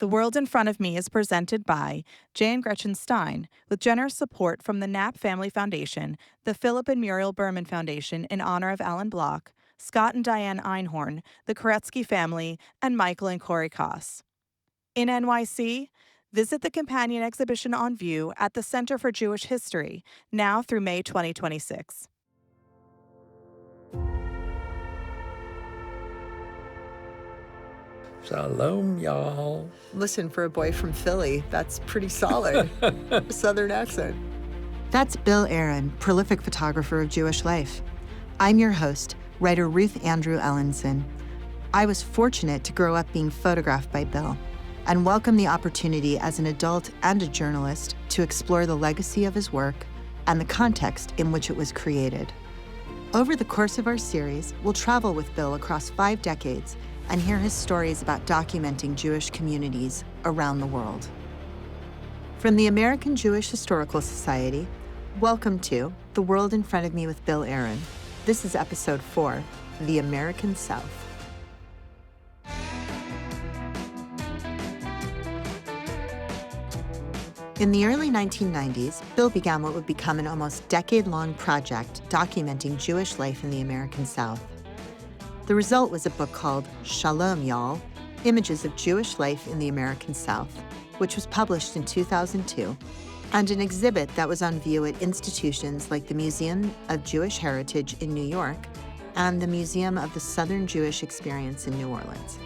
The World in Front of Me is presented by Jay and Gretchen Stein, with generous support from the Knapp Family Foundation, the Philip and Muriel Berman Foundation in honor of Alan Block, Scott and Diane Einhorn, the Koretsky family, and Michael and Corey Koss. In NYC, visit the companion exhibition on view at the Center for Jewish History, now through May 2026. Shalom, y'all. Listen, for a boy from Philly, that's pretty solid. Southern accent. That's Bill Aron, prolific photographer of Jewish life. I'm your host, writer Ruth Andrew Ellenson. I was fortunate to grow up being photographed by Bill and welcome the opportunity as an adult and a journalist to explore the legacy of his work and the context in which it was created. Over the course of our series, we'll travel with Bill across 5 decades and hear his stories about documenting Jewish communities around the world. From the American Jewish Historical Society, welcome to The World in Front of Me with Bill Aron. This is episode 4, The American South. In the early 1990s, Bill began what would become an almost decade-long project documenting Jewish life in the American South. The result was a book called Shalom, Y'all, Images of Jewish Life in the American South, which was published in 2002, and an exhibit that was on view at institutions like the Museum of Jewish Heritage in New York and the Museum of the Southern Jewish Experience in New Orleans.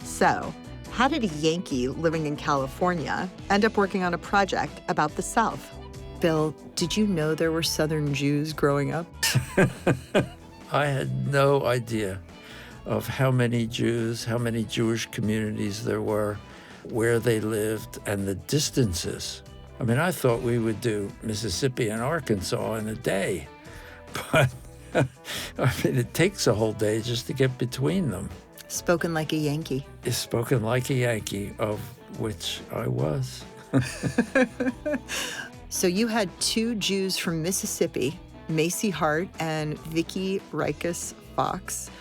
So, how did a Yankee living in California end up working on a project about the South? Bill, did you know there were Southern Jews growing up? I had no idea of how many Jews, how many Jewish communities there were, where they lived, and the distances. I mean, I thought we would do Mississippi and Arkansas in a day, but I mean, it takes a whole day just to get between them. Spoken like a Yankee. It's spoken like a Yankee, of which I was. So you had 2 Jews from Mississippi, Macy Hart and Vicki Rikes Fox,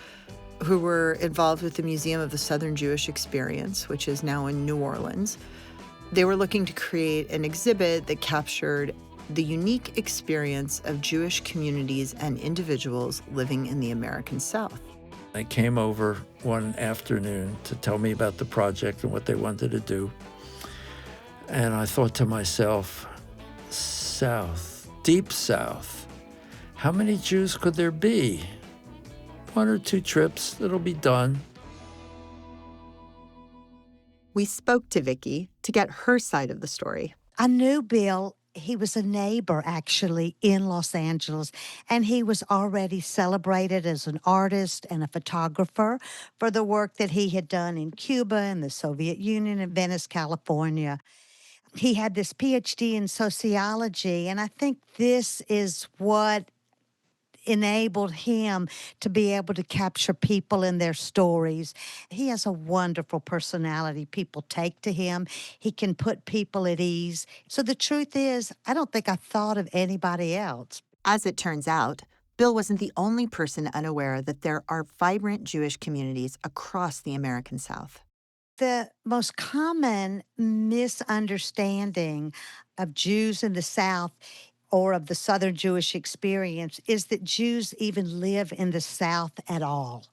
who were involved with the Museum of the Southern Jewish Experience, which is now in New Orleans. They were looking to create an exhibit that captured the unique experience of Jewish communities and individuals living in the American South. They came over one afternoon to tell me about the project and what they wanted to do. And I thought to myself, South, deep South, how many Jews could there be? 1 or 2 trips, it'll be done. We spoke to Vicki to get her side of the story. I knew Bill. He was a neighbor, actually, in Los Angeles, and he was already celebrated as an artist and a photographer for the work that he had done in Cuba and the Soviet Union and Venice, California. He had this PhD in sociology, and I think this is what enabled him to be able to capture people in their stories. He has a wonderful personality. People take to him. He can put people at ease. So the truth is, I don't think I thought of anybody else. As it turns out, Bill wasn't the only person unaware that there are vibrant Jewish communities across the American South. The most common misunderstanding of Jews in the South or of the Southern Jewish experience is that Jews even live in the South at all.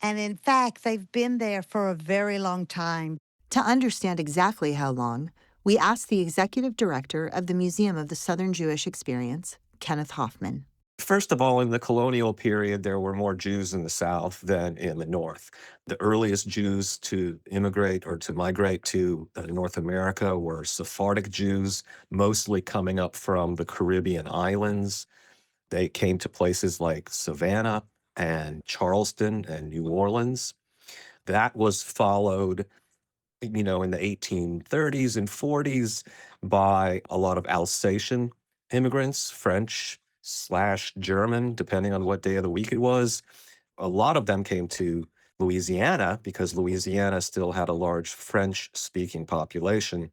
And in fact, they've been there for a very long time. To understand exactly how long, we asked the executive director of the Museum of the Southern Jewish Experience, Kenneth Hoffman. First of all, in the colonial period, there were more Jews in the South than in the North. The earliest Jews to immigrate or to migrate to North America were Sephardic Jews, mostly coming up from the Caribbean islands. They came to places like Savannah and Charleston and New Orleans. That was followed, in the 1830s and 40s by a lot of Alsatian immigrants, French/German, depending on what day of the week it was. A lot of them came to Louisiana because Louisiana still had a large French-speaking population.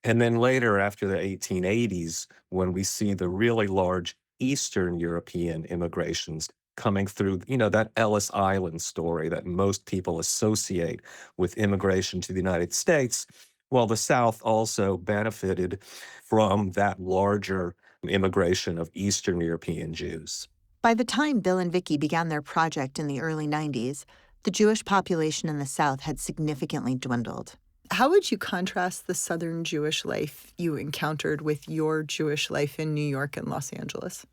And then later, after the 1880s, when we see the really large Eastern European immigrations, coming through, that Ellis Island story that most people associate with immigration to the United States. Well, the South also benefited from that larger immigration of Eastern European Jews. By the time Bill and Vicki began their project in the early 90s, the Jewish population in the South had significantly dwindled. How would you contrast the Southern Jewish life you encountered with your Jewish life in New York and Los Angeles?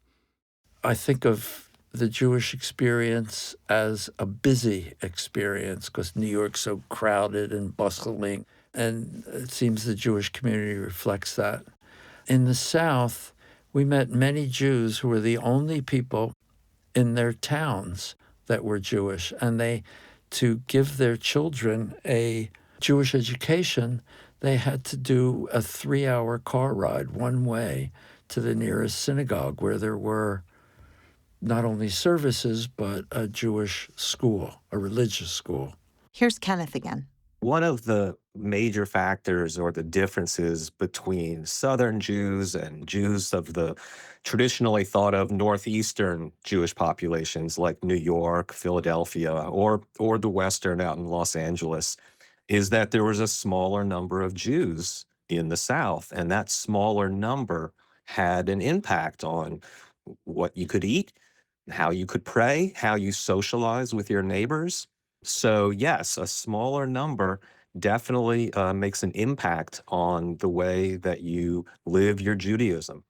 I think of the Jewish experience as a busy experience because New York's so crowded and bustling, and it seems the Jewish community reflects that. In the South, we met many Jews who were the only people in their towns that were Jewish, and to give their children a Jewish education, they had to do a 3-hour car ride one way to the nearest synagogue where there were not only services, but a Jewish school, a religious school. Here's Kenneth again. One of the major factors or the differences between Southern Jews and Jews of the traditionally thought of Northeastern Jewish populations like New York, Philadelphia, or the Western out in Los Angeles is that there was a smaller number of Jews in the South, and that smaller number had an impact on what you could eat, how you could pray, how you socialize with your neighbors. So yes, a smaller number definitely makes an impact on the way that you live your Judaism.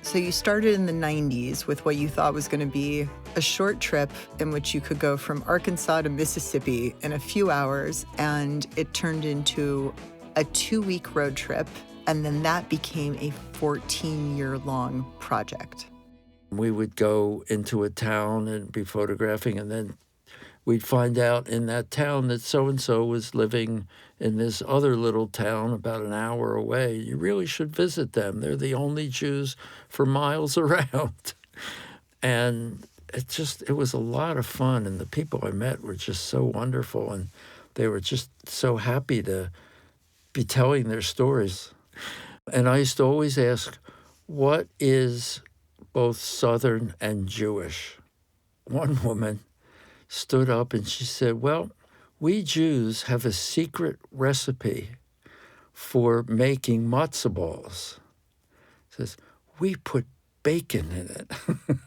So you started in the 90s with what you thought was going to be a short trip in which you could go from Arkansas to Mississippi in a few hours, and it turned into a 2-week road trip, and then that became a 14-year-long project. We would go into a town and be photographing, and then we'd find out in that town that so-and-so was living in this other little town about an hour away. You really should visit them. They're the only Jews for miles around. And it was a lot of fun, and the people I met were just so wonderful, and they were just so happy to be telling their stories. And I used to always ask, what is both Southern and Jewish? One woman stood up and she said, well, we Jews have a secret recipe for making matzo balls. Says, we put bacon in it.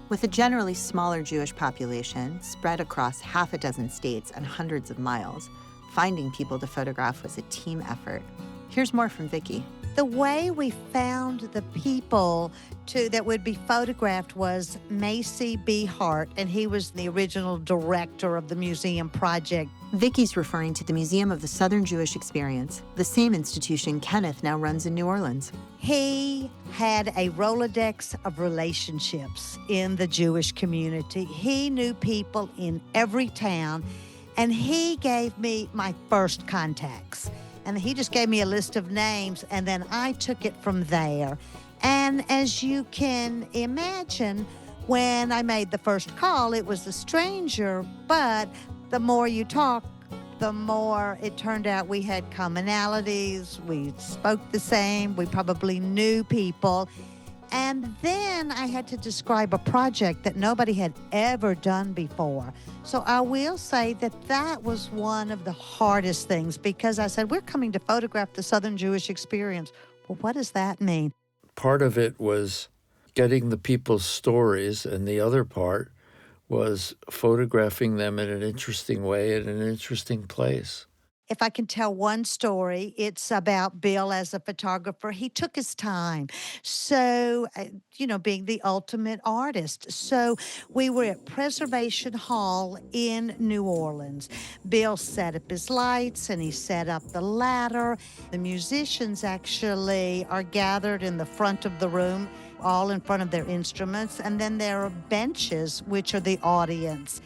With a generally smaller Jewish population spread across half a dozen states and hundreds of miles, finding people to photograph was a team effort. Here's more from Vicki. The way we found the people that would be photographed was Macy B. Hart, and he was the original director of the museum project. Vicki's referring to the Museum of the Southern Jewish Experience, the same institution Kenneth now runs in New Orleans. He had a Rolodex of relationships in the Jewish community. He knew people in every town, and he gave me my first contacts. And he just gave me a list of names, and then I took it from there. And as you can imagine, when I made the first call, it was a stranger, but the more you talk, the more it turned out we had commonalities, we spoke the same, we probably knew people. And then I had to describe a project that nobody had ever done before. So I will say that was one of the hardest things, because I said, we're coming to photograph the Southern Jewish experience. Well, what does that mean? Part of it was getting the people's stories, and the other part was photographing them in an interesting way at an interesting place. If I can tell one story, it's about Bill as a photographer. He took his time. So, being the ultimate artist. So we were at Preservation Hall in New Orleans. Bill set up his lights and he set up the ladder. The musicians actually are gathered in the front of the room, all in front of their instruments. And then there are benches, which are the audience.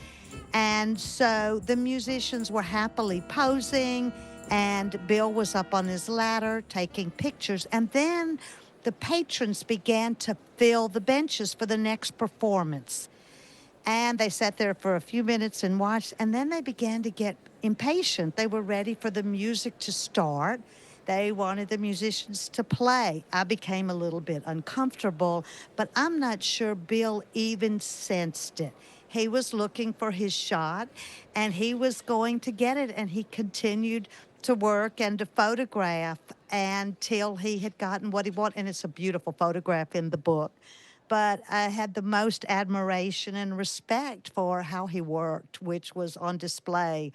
And so the musicians were happily posing, and Bill was up on his ladder taking pictures. And then the patrons began to fill the benches for the next performance. And they sat there for a few minutes and watched, and then they began to get impatient. They were ready for the music to start. They wanted the musicians to play. I became a little bit uncomfortable, but I'm not sure Bill even sensed it. He was looking for his shot, and he was going to get it, and he continued to work and to photograph until he had gotten what he wanted. And it's a beautiful photograph in the book. But I had the most admiration and respect for how he worked, which was on display,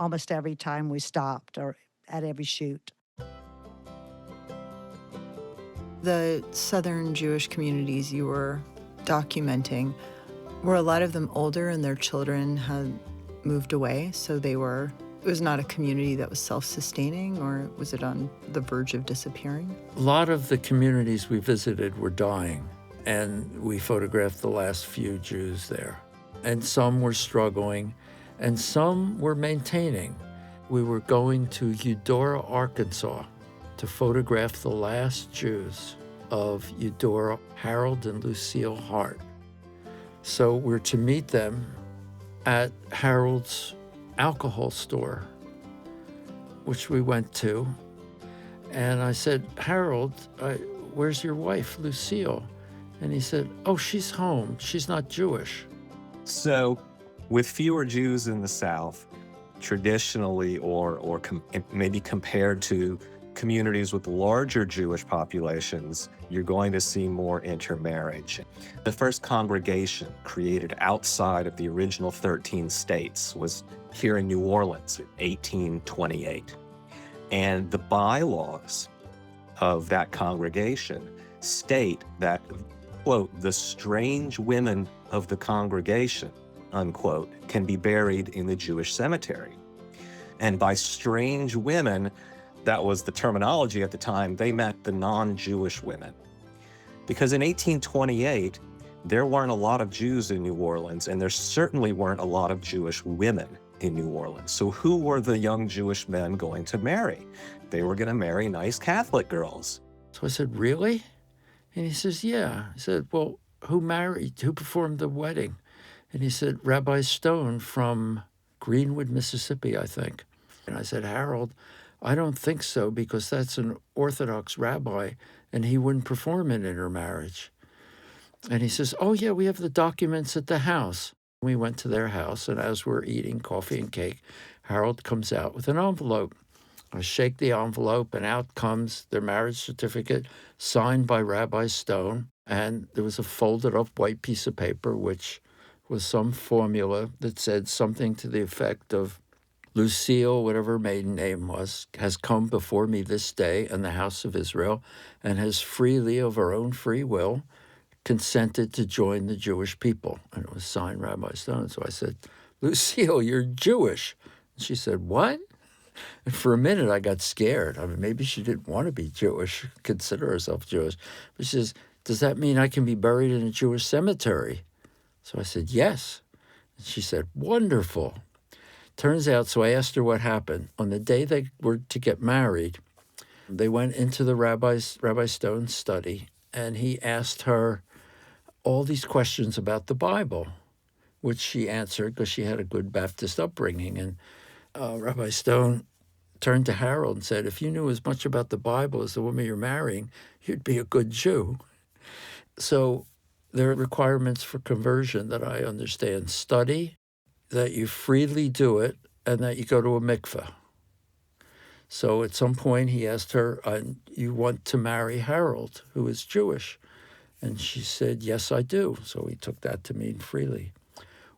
almost every time we stopped or at every shoot. The Southern Jewish communities you were documenting, were a lot of them older and their children had moved away, so it was not a community that was self-sustaining, or was it on the verge of disappearing? A lot of the communities we visited were dying, and we photographed the last few Jews there. And some were struggling, and some were maintaining. We were going to Eudora, Arkansas, to photograph the last Jews of Eudora, Harold and Lucille Hart. So we're to meet them at Harold's alcohol store, which we went to. And I said, Harold, where's your wife, Lucille? And he said, oh, she's home. She's not Jewish. So with fewer Jews in the South, traditionally, or maybe compared to communities with larger Jewish populations, you're going to see more intermarriage. The first congregation created outside of the original 13 states was here in New Orleans in 1828. And the bylaws of that congregation state that, quote, the strange women of the congregation, unquote, can be buried in the Jewish cemetery. And by strange women, that was the terminology at the time, they meant the non-Jewish women. Because in 1828, there weren't a lot of Jews in New Orleans, and there certainly weren't a lot of Jewish women in New Orleans. So who were the young Jewish men going to marry? They were going to marry nice Catholic girls. So I said, really? And he says, yeah. I said, well, who performed the wedding? And he said, Rabbi Stone from Greenwood, Mississippi, I think. And I said, Harold, I don't think so, because that's an Orthodox rabbi, and he wouldn't perform an intermarriage. And he says, oh, yeah, we have the documents at the house. We went to their house, and as we're eating coffee and cake, Harold comes out with an envelope. I shake the envelope, and out comes their marriage certificate signed by Rabbi Stone. And there was a folded up white piece of paper, which was some formula that said something to the effect of, Lucille, whatever her maiden name was, has come before me this day in the house of Israel, and has freely, of her own free will, consented to join the Jewish people. And it was signed Rabbi Stone. So I said, Lucille, you're Jewish. And she said, what? And for a minute, I got scared. I mean, maybe she didn't want to be Jewish, consider herself Jewish. But she says, does that mean I can be buried in a Jewish cemetery? So I said, yes. And she said, wonderful. Turns out, so I asked her what happened. On the day they were to get married, they went into the Rabbi Stone's study, and he asked her all these questions about the Bible, which she answered because she had a good Baptist upbringing. And Rabbi Stone turned to Harold and said, if you knew as much about the Bible as the woman you're marrying, you'd be a good Jew. So there are requirements for conversion that I understand. Study, that you freely do it, and that you go to a mikveh. So at some point he asked her, you want to marry Harold, who is Jewish? And she said, yes, I do. So he took that to mean freely.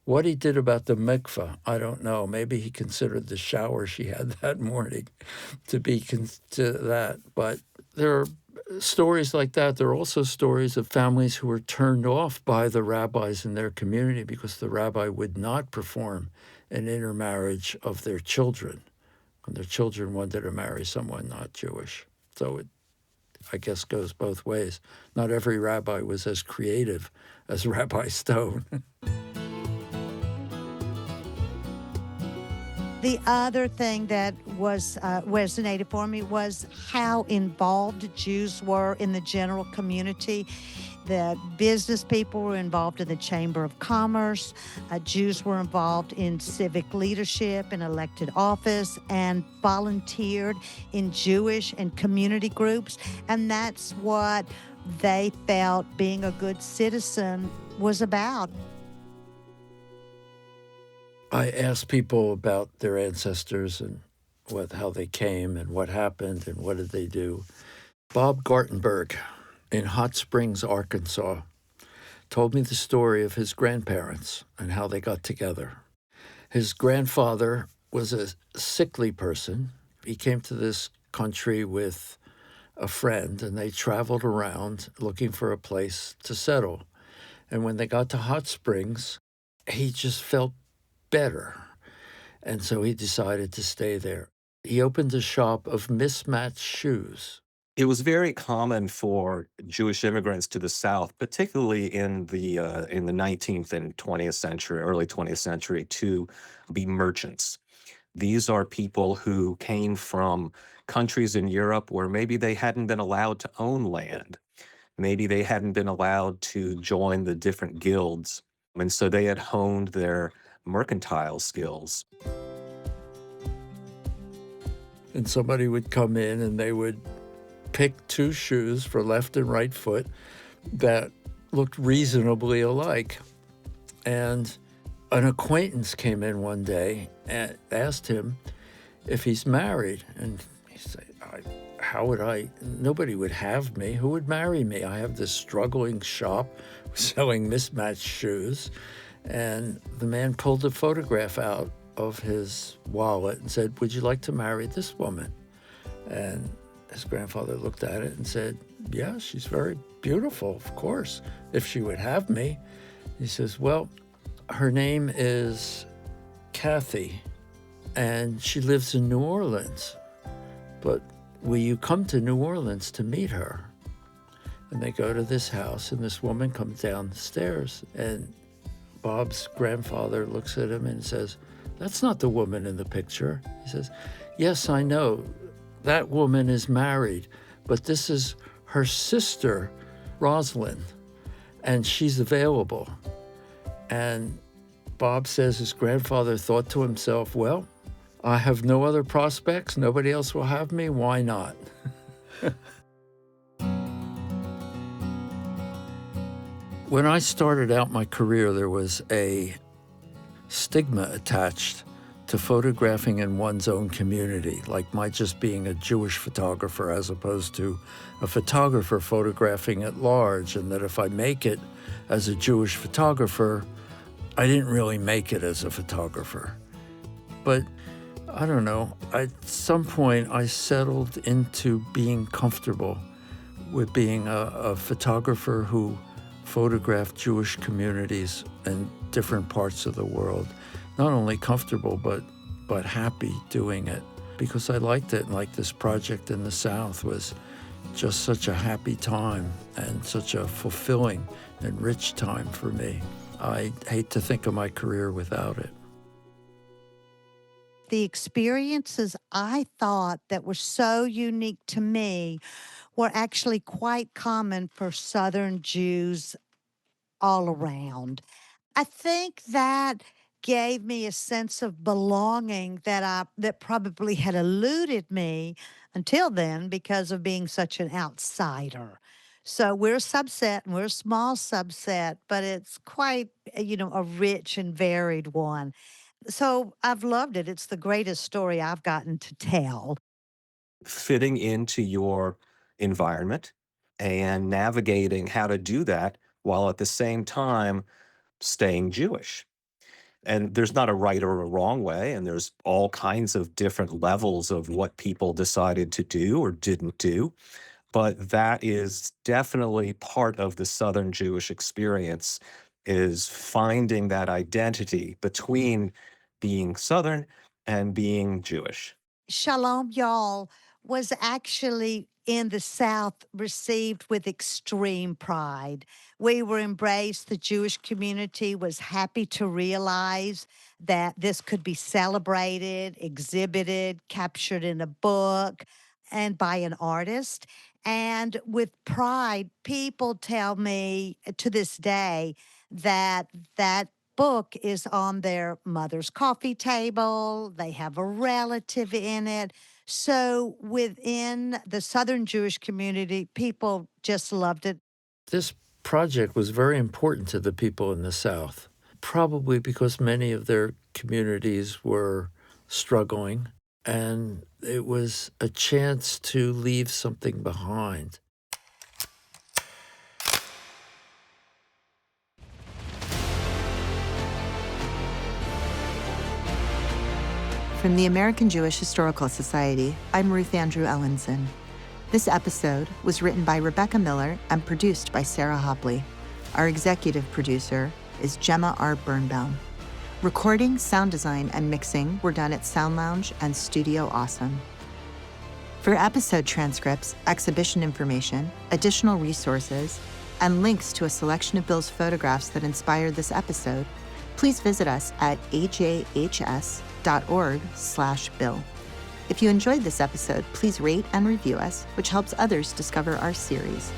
What he did about the mikveh, I don't know. Maybe he considered the shower she had that morning to be to that. But there are stories like that. There are also stories of families who were turned off by the rabbis in their community because the rabbi would not perform an intermarriage of their children, and their children wanted to marry someone not Jewish. So it, I guess, goes both ways. Not every rabbi was as creative as Rabbi Stone. The other thing that was resonated for me was how involved Jews were in the general community. The business people were involved in the Chamber of Commerce. Jews were involved in civic leadership and elected office and volunteered in Jewish and community groups. And that's what they felt being a good citizen was about. I asked people about their ancestors and how they came and what happened and what did they do. Bob Gartenberg in Hot Springs, Arkansas, told me the story of his grandparents and how they got together. His grandfather was a sickly person. He came to this country with a friend, and they traveled around looking for a place to settle. And when they got to Hot Springs, he just felt better. And so he decided to stay there. He opened a shop of mismatched shoes. It was very common for Jewish immigrants to the South, particularly in the 19th and 20th century, early 20th century, to be merchants. These are people who came from countries in Europe where maybe they hadn't been allowed to own land. Maybe they hadn't been allowed to join the different guilds. And so they had honed their mercantile skills. And somebody would come in and they would pick two shoes for left and right foot that looked reasonably alike. And an acquaintance came in one day and asked him if he's married. And he said, how would nobody would have me. Who would marry me? I have this struggling shop selling mismatched shoes. And the man pulled a photograph out of his wallet and said, would you like to marry this woman? And his grandfather looked at it and said, yeah, she's very beautiful, of course, if she would have me. He says, well, her name is Kathy, and she lives in New Orleans. But will you come to New Orleans to meet her? And they go to this house, and this woman comes down the stairs, and Bob's grandfather looks at him and says, that's not the woman in the picture. He says, yes, I know. That woman is married, but this is her sister, Rosalind, and she's available. And Bob says his grandfather thought to himself, well, I have no other prospects. Nobody else will have me. Why not? When I started out my career, there was a stigma attached to photographing in one's own community, like my just being a Jewish photographer as opposed to a photographer photographing at large, and that if I make it as a Jewish photographer, I didn't really make it as a photographer. But I don't know, at some point I settled into being comfortable with being a photographer who photographed Jewish communities in different parts of the world. Not only comfortable, but happy doing it, because I liked it. Like this project in the South was just such a happy time and such a fulfilling and rich time for me. I hate to think of my career without it. The experiences I thought that were so unique to me were actually quite common for Southern Jews all around. I think that gave me a sense of belonging that probably had eluded me until then because of being such an outsider. So we're a subset and we're a small subset, but it's quite, a rich and varied one. So I've loved it. It's the greatest story I've gotten to tell. Fitting into your environment and navigating how to do that while at the same time staying Jewish. And there's not a right or a wrong way, and there's all kinds of different levels of what people decided to do or didn't do. But that is definitely part of the Southern Jewish experience, is finding that identity between being Southern and being Jewish. Shalom, y'all, was actually in the South received with extreme pride. We were embraced. The Jewish community was happy to realize that this could be celebrated, exhibited, captured in a book. and by an artist. And with pride, people tell me to this day that that book is on their mother's coffee table. They have a relative in it. So within the Southern Jewish community, people just loved it. This project was very important to the people in the South, probably because many of their communities were struggling, and it was a chance to leave something behind. From the American Jewish Historical Society, I'm Ruth Andrew Ellenson. This episode was written by Rebecca Miller and produced by Sarah Hopley. Our executive producer is Gemma R. Birnbaum. Recording, sound design, and mixing were done at Sound Lounge and Studio Awesome. For episode transcripts, exhibition information, additional resources, and links to a selection of Bill's photographs that inspired this episode, please visit us at ajhs.org/Bill. If you enjoyed this episode, please rate and review us, which helps others discover our series.